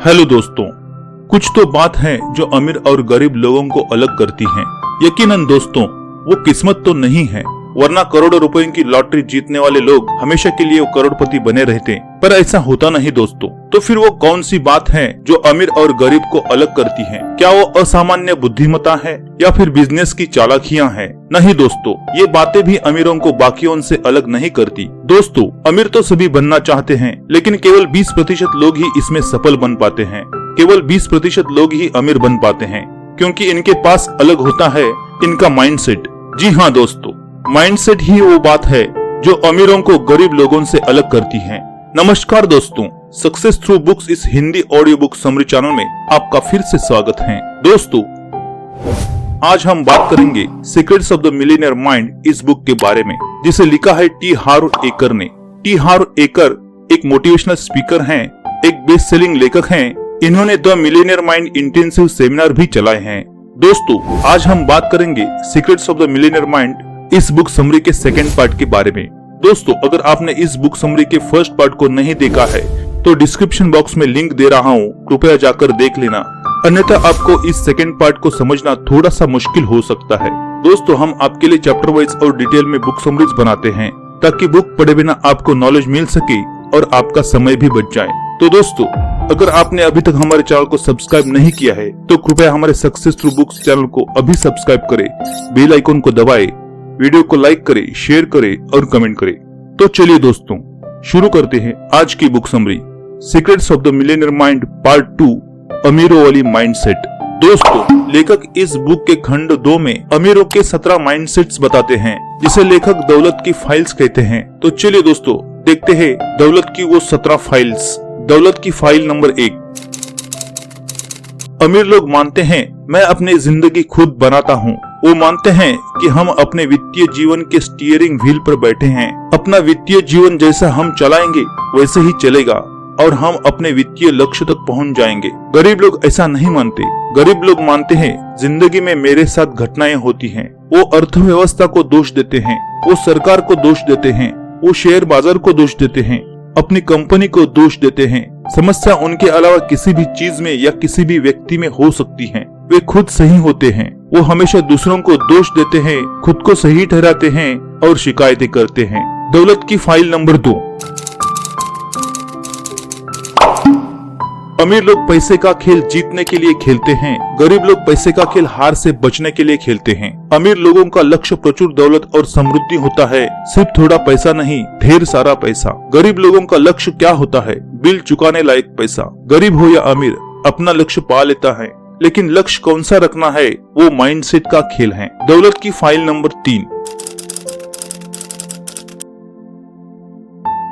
Hello दोस्तों, कुछ तो बात है जो अमीर और गरीब लोगों को अलग करती है। यकीनन दोस्तों, वो किस्मत तो नहीं है, वरना करोड़ों रुपयों की लॉटरी जीतने वाले लोग हमेशा के लिए वो करोड़पति बने रहते। पर ऐसा होता नहीं दोस्तों। तो फिर वो कौन सी बात है जो अमीर और गरीब को अलग करती है? क्या वो असामान्य बुद्धिमत्ता है या फिर बिजनेस की चालाकियां हैं? नहीं दोस्तों, ये बातें भी अमीरों को बाकियों से अलग नहीं करती। दोस्तों, अमीर तो सभी बनना चाहते हैं, लेकिन केवल 20% लोग ही इसमें सफल बन पाते हैं। केवल 20% लोग ही अमीर बन पाते हैं, क्योंकि इनके पास अलग होता है इनका माइंडसेट। जी हाँ दोस्तों, माइंडसेट ही वो बात है जो अमीरों को गरीब लोगों से अलग करती है। नमस्कार दोस्तों, सक्सेस थ्रू बुक्स इस Hindi audio book summary channel में आपका फिर से स्वागत है। दोस्तों, आज हम बात करेंगे secrets of the millionaire mind इस बुक के बारे में, जिसे लिखा है टी हार्व एकर ने। टी हार्व एकर एक मोटिवेशनल स्पीकर हैं, एक बेस्ट सेलिंग लेखक हैं। इन्होंने the millionaire mind intensive seminar भी चलाए हैं। दोस्तों, आज हम बात करेंगे secrets of the millionaire mind इस बुक समरी के सेकंड पार्ट के बारे में। दोस्तों, अगर आपने इस बुक समरी के फर्स्ट पार्ट को नहीं देखा है तो डिस्क्रिप्शन बॉक्स में लिंक दे रहा हूँ, कृपया जाकर देख लेना। अन्यथा आपको इस सेकंड पार्ट को समझना थोड़ा सा मुश्किल हो सकता है। दोस्तों, हम आपके लिए चैप्टर वाइज और डिटेल में बुक समरीज बनाते हैं, ताकि बुक पढ़े बिना आपको नॉलेज मिल सके और आपका समय भी बच जाए। तो दोस्तों, अगर आपने अभी तक हमारे चैनल को सब्सक्राइब नहीं किया है तो कृपया हमारे सक्सेस थ्रू बुक्स चैनल को अभी सब्सक्राइब करें, बेल आइकन को दबाएं, वीडियो को लाइक करें, शेयर करें और कमेंट करें। तो चलिए दोस्तों, शुरू करते हैं आज की book summary, secrets of the millionaire mind part 2, अमीरों वाली माइंडसेट। दोस्तों, लेखक इस बुक के खंड 2 में अमीरों के 17 माइंडसेट्स बताते हैं, जिसे लेखक दौलत की फाइल्स कहते हैं। तो चलिए दोस्तों, देखते हैं दौलत की वो 17 फाइल्स। दौलत की फाइल नंबर 1। अमीर लोग मानते हैं मैं अपनी जिंदगी खुद बनाता हूँ। वो मानते हैं कि हम अपने वित्तीय जीवन के स्टीयरिंग व्हील पर बैठे हैं। अपना वित्तीय जीवन जैसा हम चलाएंगे वैसे ही चलेगा और हम अपने वित्तीय लक्ष्य तक पहुँच जाएंगे। गरीब लोग ऐसा नहीं मानते। गरीब लोग मानते हैं जिंदगी में मेरे साथ घटनाएं होती हैं। वो अर्थव्यवस्था को दोष देते हैं, वो सरकार को दोष देते हैं, वो शेयर बाजार को दोष देते हैं, अपनी कंपनी को दोष देते हैं। समस्या उनके अलावा किसी भी चीज में या किसी भी व्यक्ति में हो सकती है। वे खुद सही होते हैं। वो हमेशा दूसरों को दोष देते हैं, खुद को सही ठहराते हैं और शिकायतें करते हैं। दौलत की फाइल नंबर 2। अमीर लोग पैसे का खेल जीतने के लिए खेलते हैं, गरीब लोग पैसे का खेल हार से बचने के लिए खेलते हैं। अमीर लोगों का लक्ष्य प्रचुर दौलत और समृद्धि होता है, सिर्फ थोड़ा पैसा नहीं, ढेर सारा पैसा। गरीब लोगों का लक्ष्य क्या होता है? बिल चुकाने लायक पैसा। गरीब हो या अमीर, अपना लक्ष्य पा लेता है, लेकिन लक्ष्य कौन सा रखना है वो माइंडसेट का खेल है। दौलत की फाइल नंबर 3।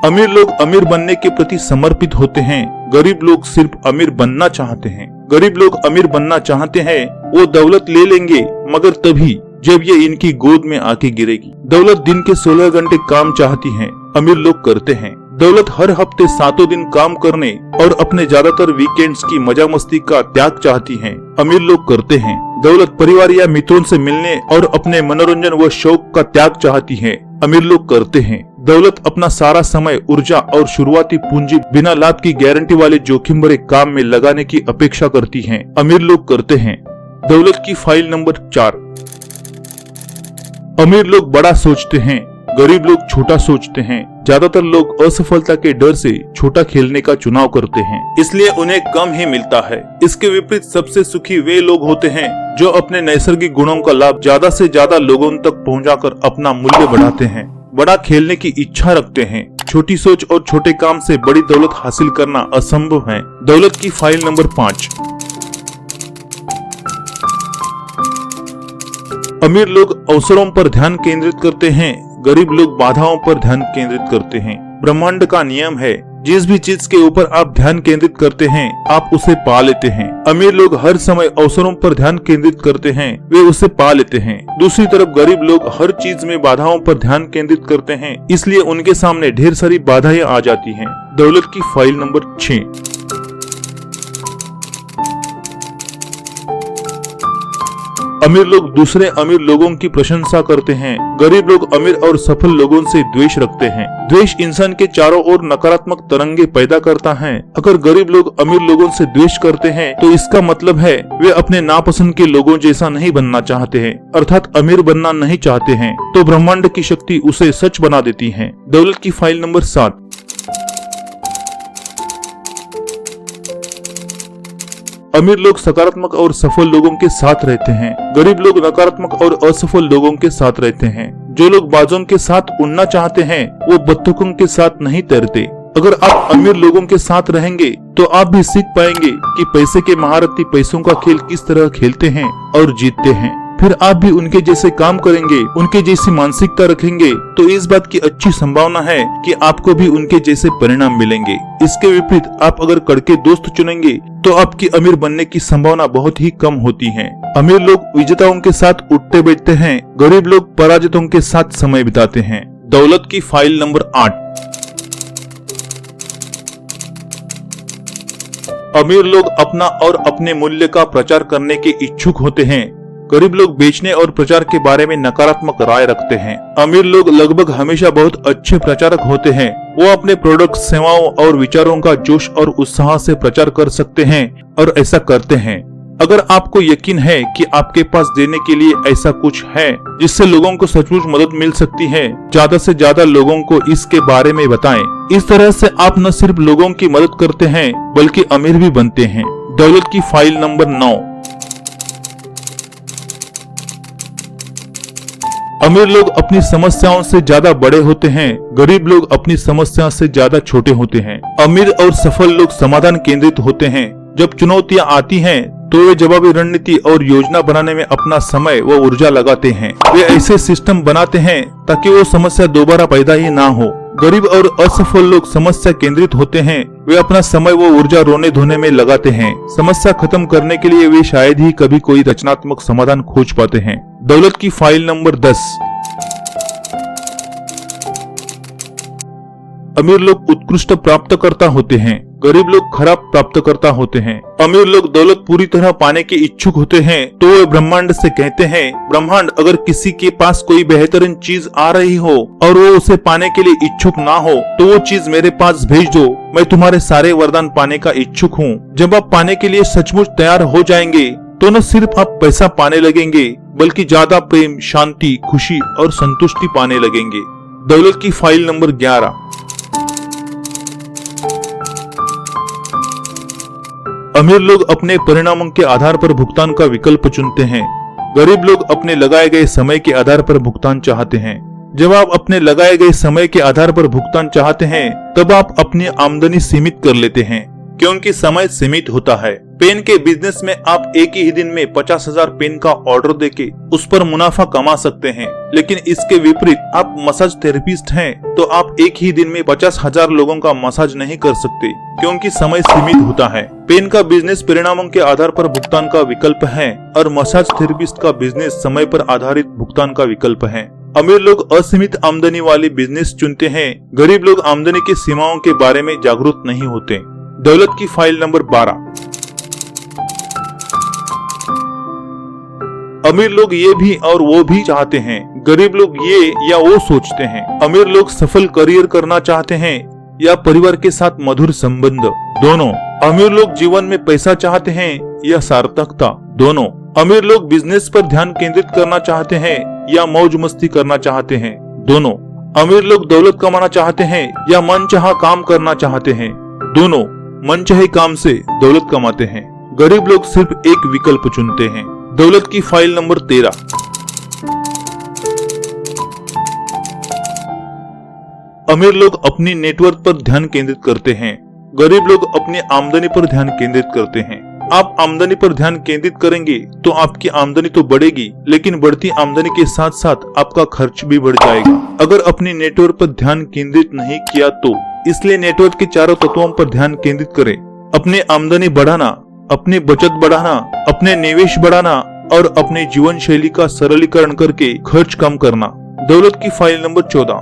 अमीर लोग अमीर बनने के प्रति समर्पित होते हैं, गरीब लोग सिर्फ अमीर बनना चाहते हैं। गरीब लोग अमीर बनना चाहते हैं, वो दौलत ले लेंगे मगर तभी जब ये इनकी गोद में आके गिरेगी। दौलत दिन के 16 घंटे काम चाहती है, अमीर लोग करते हैं। दौलत हर हफ्ते 7 दिन काम करने और अपने ज्यादातर वीकेंड्स की मजा मस्ती का त्याग चाहती है, अमीर लोग करते हैं। दौलत परिवार या मित्रों से मिलने और अपने मनोरंजन व शौक का त्याग चाहती है, अमीर लोग करते हैं। दौलत अपना सारा समय, ऊर्जा और शुरुआती पूंजी बिना लाभ की गारंटी वाले जोखिम भरे काम में लगाने की अपेक्षा करती है, अमीर लोग करते हैं। दौलत की फाइल नंबर 4। अमीर लोग बड़ा सोचते हैं, गरीब लोग छोटा सोचते हैं। ज्यादातर लोग असफलता के डर से छोटा खेलने का चुनाव करते हैं, इसलिए उन्हें कम ही मिलता है। इसके विपरीत सबसे सुखी वे लोग होते हैं जो अपने नैसर्गिक गुणों का लाभ ज्यादा से ज्यादा लोगों तक पहुंचाकर अपना मूल्य बढ़ाते हैं, बड़ा खेलने की इच्छा रखते हैं। छोटी सोच और छोटे काम से बड़ी दौलत हासिल करना असंभव है। दौलत की फाइल नंबर 5। अमीर लोग अवसरों पर ध्यान केंद्रित करते हैं, गरीब लोग बाधाओं पर ध्यान केंद्रित करते हैं। ब्रह्मांड का नियम है, जिस भी चीज के ऊपर आप ध्यान केंद्रित करते हैं आप उसे पा लेते हैं। अमीर लोग हर समय अवसरों पर ध्यान केंद्रित करते हैं, वे उसे पा लेते हैं। दूसरी तरफ गरीब लोग हर चीज में बाधाओं पर ध्यान केंद्रित करते हैं, इसलिए उनके सामने ढेर सारी बाधाएं आ जाती हैं। दौलत की फाइल नंबर 6। अमीर लोग दूसरे अमीर लोगों की प्रशंसा करते हैं। गरीब लोग अमीर और सफल लोगों से द्वेष रखते हैं। द्वेष इंसान के चारों ओर नकारात्मक तरंगे पैदा करता है। अगर गरीब लोग अमीर लोगों से द्वेष करते हैं तो इसका मतलब है वे अपने नापसंद के लोगों जैसा नहीं बनना चाहते हैं, अर्थात अमीर बनना नहीं चाहते हैं। तो ब्रह्मांड की शक्ति उसे सच बना देती है। दौलत की फाइल नंबर 7। अमीर लोग सकारात्मक और सफल लोगों के साथ रहते हैं। गरीब लोग नकारात्मक और असफल लोगों के साथ रहते हैं। जो लोग बाजों के साथ उड़ना चाहते हैं वो बत्तखों के साथ नहीं तैरते। अगर आप अमीर लोगों के साथ रहेंगे तो आप भी सीख पाएंगे कि पैसे के महारथी पैसों का खेल किस तरह खेलते हैं और जीतते हैं। फिर आप भी उनके जैसे काम करेंगे, उनके जैसी मानसिकता रखेंगे तो इस बात की अच्छी संभावना है कि आपको भी उनके जैसे परिणाम मिलेंगे। इसके विपरीत आप अगर कड़के दोस्त चुनेंगे तो आपकी अमीर बनने की संभावना बहुत ही कम होती है। अमीर लोग विजेताओं के साथ उठते बैठते हैं, गरीब लोग पराजितों के साथ समय बिताते हैं। दौलत की फाइल नंबर 8। अमीर लोग अपना और अपने मूल्य का प्रचार करने के इच्छुक होते हैं। गरीब लोग बेचने और प्रचार के बारे में नकारात्मक राय रखते हैं। अमीर लोग लगभग हमेशा बहुत अच्छे प्रचारक होते हैं। वो अपने प्रोडक्ट, सेवाओं और विचारों का जोश और उत्साह से प्रचार कर सकते हैं और ऐसा करते हैं। अगर आपको यकीन है कि आपके पास देने के लिए ऐसा कुछ है जिससे लोगों को सचमुच मदद मिल सकती है, ज्यादा से ज्यादा लोगों को इसके बारे में बताएं। इस तरह से आप न सिर्फ लोगों की मदद करते हैं बल्कि अमीर भी बनते हैं। दौलत की फाइल नंबर 9। अमीर लोग अपनी समस्याओं से ज्यादा बड़े होते हैं, गरीब लोग अपनी समस्या से ज्यादा छोटे होते हैं। अमीर और सफल लोग समाधान केंद्रित होते हैं। जब चुनौतियां आती हैं तो वे जवाबी रणनीति और योजना बनाने में अपना समय व ऊर्जा लगाते हैं। वे ऐसे सिस्टम बनाते हैं ताकि वो समस्या दोबारा पैदा ही ना हो। गरीब और असफल लोग समस्या केंद्रित होते हैं। वे अपना समय व ऊर्जा रोने धोने में लगाते हैं। समस्या खत्म करने के लिए वे शायद ही कभी कोई रचनात्मक समाधान खोज पाते हैं। दौलत की फाइल नंबर 10। अमीर लोग उत्कृष्ट प्राप्तकर्ता होते हैं, गरीब लोग खराब प्राप्तकर्ता होते हैं। अमीर लोग दौलत पूरी तरह पाने के इच्छुक होते हैं तो वे ब्रह्मांड से कहते हैं, ब्रह्मांड अगर किसी के पास कोई बेहतरीन चीज आ रही हो और वो उसे पाने के लिए इच्छुक ना हो तो वो चीज मेरे पास भेज दो। मैं तुम्हारे सारे वरदान पाने का इच्छुक हूँ। जब आप पाने के लिए सचमुच तैयार हो जाएंगे तो न सिर्फ आप पैसा पाने लगेंगे बल्कि ज्यादा प्रेम, शांति, खुशी और संतुष्टि पाने लगेंगे। दौलत की फाइल नंबर 11। अमीर लोग अपने परिणामों के आधार पर भुगतान का विकल्प चुनते हैं, गरीब लोग अपने लगाए गए समय के आधार पर भुगतान चाहते हैं। जब आप अपने लगाए गए समय के आधार पर भुगतान चाहते हैं तब आप अपनी आमदनी सीमित कर लेते हैं क्योंकि समय सीमित होता है। पेन के बिजनेस में आप एक ही दिन में 50,000 पेन का ऑर्डर देके उस पर मुनाफा कमा सकते हैं, लेकिन इसके विपरीत आप मसाज थेरेपिस्ट हैं तो आप एक ही दिन में 50,000 लोगों का मसाज नहीं कर सकते क्योंकि समय सीमित होता है। पेन का बिजनेस परिणामों के आधार पर भुगतान का विकल्प है और मसाज थेरेपिस्ट का बिजनेस समय पर आधारित भुगतान का विकल्प है। अमीर लोग असीमित आमदनी वाली बिजनेस चुनते हैं, गरीब लोग आमदनी की सीमाओं के बारे में जागरूक नहीं होते। दौलत की फाइल नंबर 12। अमीर लोग ये भी और वो भी चाहते हैं, गरीब लोग ये या वो सोचते हैं। अमीर लोग सफल करियर करना चाहते हैं या परिवार के साथ मधुर संबंध, दोनों। अमीर लोग जीवन में पैसा चाहते हैं या सार्थकता, दोनों। अमीर लोग बिजनेस पर ध्यान केंद्रित करना चाहते हैं या मौज मस्ती करना चाहते हैं, दोनों। अमीर लोग दौलत कमाना चाहते हैं या मनचाहा काम करना चाहते हैं, दोनों। मनचाहे काम से दौलत कमाते हैं, गरीब लोग सिर्फ एक विकल्प चुनते हैं। दौलत की फाइल नंबर 13। अमीर लोग अपनी नेटवर्क पर ध्यान केंद्रित करते हैं, गरीब लोग अपनी आमदनी पर ध्यान केंद्रित करते हैं। आप आमदनी पर ध्यान केंद्रित करेंगे तो आपकी आमदनी तो बढ़ेगी, लेकिन बढ़ती आमदनी के साथ साथ आपका खर्च भी बढ़ जाएगा अगर अपनी नेटवर्क पर ध्यान केंद्रित नहीं किया तो। इसलिए नेटवर्क के चारों तत्वों पर ध्यान केंद्रित करें। अपनी आमदनी बढ़ाना, अपनी बचत बढ़ाना, अपने निवेश बढ़ाना और अपने जीवन शैली का सरलीकरण करके खर्च कम करना। दौलत की फाइल नंबर 14।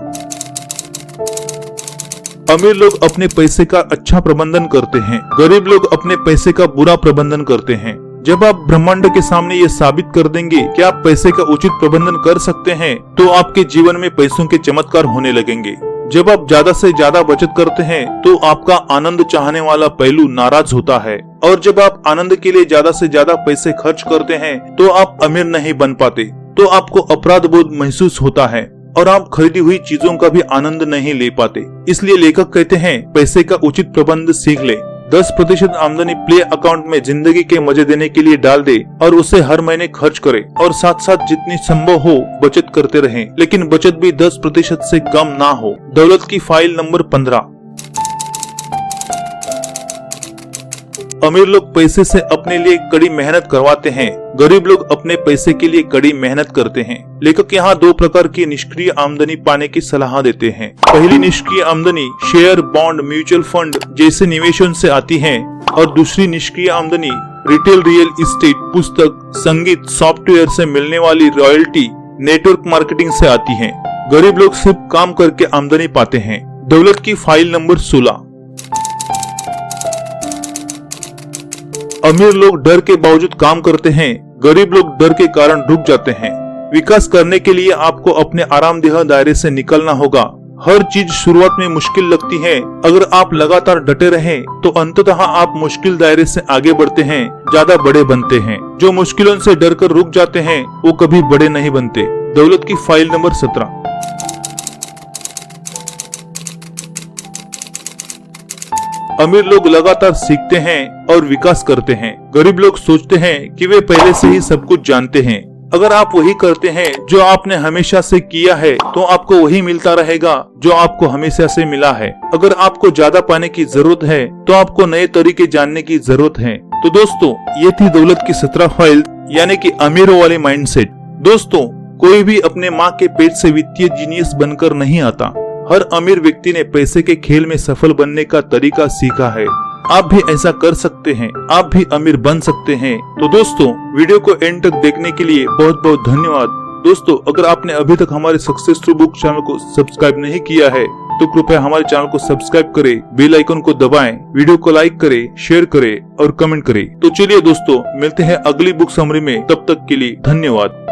अमीर लोग अपने पैसे का अच्छा प्रबंधन करते हैं, गरीब लोग अपने पैसे का बुरा प्रबंधन करते हैं। जब आप ब्रह्मांड के सामने ये साबित कर देंगे कि आप पैसे का उचित प्रबंधन कर सकते हैं, तो आपके जीवन में पैसों के चमत्कार होने लगेंगे। जब आप ज्यादा से ज्यादा बचत करते हैं तो आपका आनंद चाहने वाला पहलू नाराज होता है, और जब आप आनंद के लिए ज्यादा से ज्यादा पैसे खर्च करते हैं तो आप अमीर नहीं बन पाते, तो आपको अपराध बोध महसूस होता है और आप खरीदी हुई चीजों का भी आनंद नहीं ले पाते। इसलिए लेखक कहते हैं पैसे का उचित प्रबंध सीख ले। 10% आमदनी प्ले अकाउंट में जिंदगी के मजे देने के लिए डाल दे और उसे हर महीने खर्च करे, और साथ साथ जितनी संभव हो बचत करते रहें, लेकिन बचत भी 10% से कम ना हो। दौलत की फाइल नंबर 15। अमीर लोग पैसे से अपने लिए कड़ी मेहनत करवाते हैं, गरीब लोग अपने पैसे के लिए कड़ी मेहनत करते हैं। लेखक यहाँ 2 प्रकार की निष्क्रिय आमदनी पाने की सलाह देते हैं। पहली निष्क्रिय आमदनी शेयर, बॉन्ड, म्यूचुअल फंड जैसे निवेशन से आती है, और दूसरी निष्क्रिय आमदनी रिटेल, रियल एस्टेट, पुस्तक, संगीत, सॉफ्टवेयर से मिलने वाली रॉयल्टी, नेटवर्क मार्केटिंग से आती है। गरीब लोग सिर्फ काम करके आमदनी पाते हैं। दौलत की फाइल नंबर 16। अमीर लोग डर के बावजूद काम करते हैं, गरीब लोग डर के कारण रुक जाते हैं। विकास करने के लिए आपको अपने आरामदेह दायरे से निकलना होगा। हर चीज शुरुआत में मुश्किल लगती है, अगर आप लगातार डटे रहें तो अंततः आप मुश्किल दायरे से आगे बढ़ते हैं, ज्यादा बड़े बनते हैं। जो मुश्किलों से डर कर रुक जाते हैं वो कभी बड़े नहीं बनते। दौलत की फाइल नंबर 17। अमीर लोग लगातार सीखते हैं और विकास करते हैं, गरीब लोग सोचते हैं कि वे पहले से ही सब कुछ जानते हैं। अगर आप वही करते हैं जो आपने हमेशा से किया है तो आपको वही मिलता रहेगा जो आपको हमेशा से मिला है। अगर आपको ज्यादा पाने की जरूरत है तो आपको नए तरीके जानने की जरूरत है। तो दोस्तों, ये थी दौलत की 17 फाइल, यानी कि अमीरों वाले माइंडसेट। दोस्तों, कोई भी अपने माँ के पेट से वित्तीय जीनियस बनकर नहीं आता। हर अमीर व्यक्ति ने पैसे के खेल में सफल बनने का तरीका सीखा है। आप भी ऐसा कर सकते हैं, आप भी अमीर बन सकते हैं। तो दोस्तों, वीडियो को एंड तक देखने के लिए बहुत बहुत धन्यवाद। दोस्तों, अगर आपने अभी तक हमारे सक्सेस थ्रू बुक चैनल को सब्सक्राइब नहीं किया है तो कृपया हमारे चैनल को सब्सक्राइब करें, बेल आइकन को दबाएं, वीडियो को लाइक करें, शेयर करें और कमेंट करें। तो चलिए दोस्तों, मिलते हैं अगली बुक समरी में। तब तक के लिए धन्यवाद।